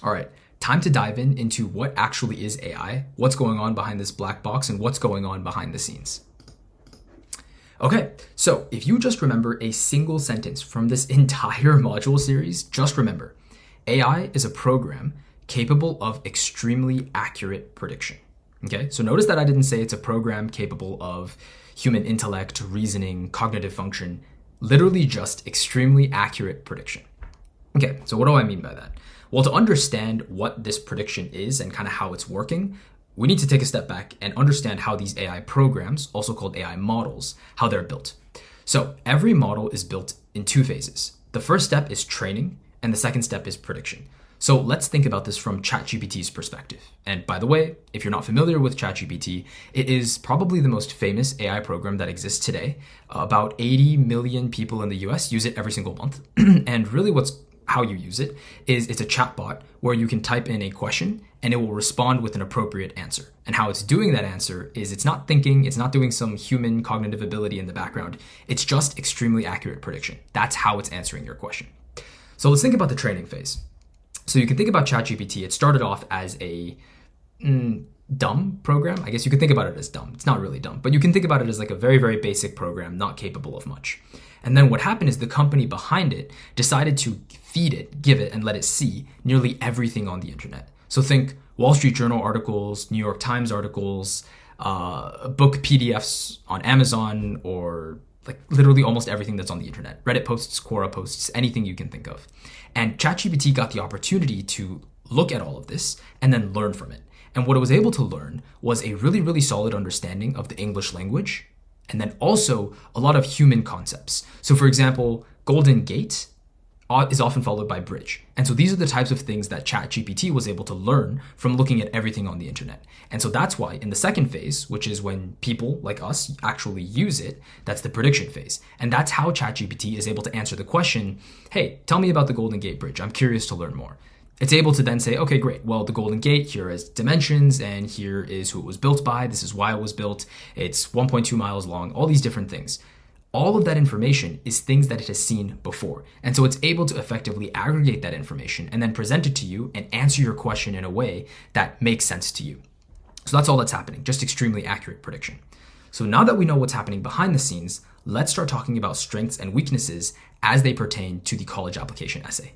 All right, time to dive into what actually is AI, what's going on behind this black box, and what's going on behind the scenes. Okay, so if you just remember a single sentence from this entire module series, just remember, AI is a program capable of extremely accurate prediction. Okay, so notice that I didn't say it's a program capable of human intellect, reasoning, cognitive function, literally just extremely accurate prediction. Okay, so what do I mean by that? Well, to understand what this prediction is and kind of how it's working, we need to take a step back and understand how these AI programs, also called AI models, how they're built. So every model is built in two phases. The first step is training, and the second step is prediction. So let's think about this from ChatGPT's perspective. And by the way, if you're not familiar with ChatGPT, it is probably the most famous AI program that exists today. About 80 million people in the US use it every single month. And really how you use it is it's a chatbot where you can type in a question and it will respond with an appropriate answer. And how it's doing that answer is it's not thinking, it's not doing some human cognitive ability in the background. It's just extremely accurate prediction. That's how it's answering your question. So let's think about the training phase. So you can think about ChatGPT. It started off as a dumb program. I guess you could think about it as dumb. It's not really dumb, but you can think about it as like a very, very basic program, not capable of much. And then what happened is the company behind it decided to feed it, give it, and let it see nearly everything on the internet. So think Wall Street Journal articles, New York Times articles, book PDFs on Amazon, or like literally almost everything that's on the internet. Reddit posts, Quora posts, anything you can think of. And ChatGPT got the opportunity to look at all of this and then learn from it. And what it was able to learn was a really, really solid understanding of the English language, and then also a lot of human concepts. So for example, Golden Gate is often followed by bridge. And so these are the types of things that ChatGPT was able to learn from looking at everything on the internet. And so that's why in the second phase, which is when people like us actually use it, that's the prediction phase. And that's how ChatGPT is able to answer the question, hey, tell me about the Golden Gate Bridge. I'm curious to learn more. It's able to then say, okay, great. Well, the Golden Gate, here is dimensions, and here is who it was built by. This is why it was built. It's 1.2 miles long, all these different things. All of that information is things that it has seen before. And so it's able to effectively aggregate that information and then present it to you and answer your question in a way that makes sense to you. So that's all that's happening, just extremely accurate prediction. So now that we know what's happening behind the scenes, let's start talking about strengths and weaknesses as they pertain to the college application essay.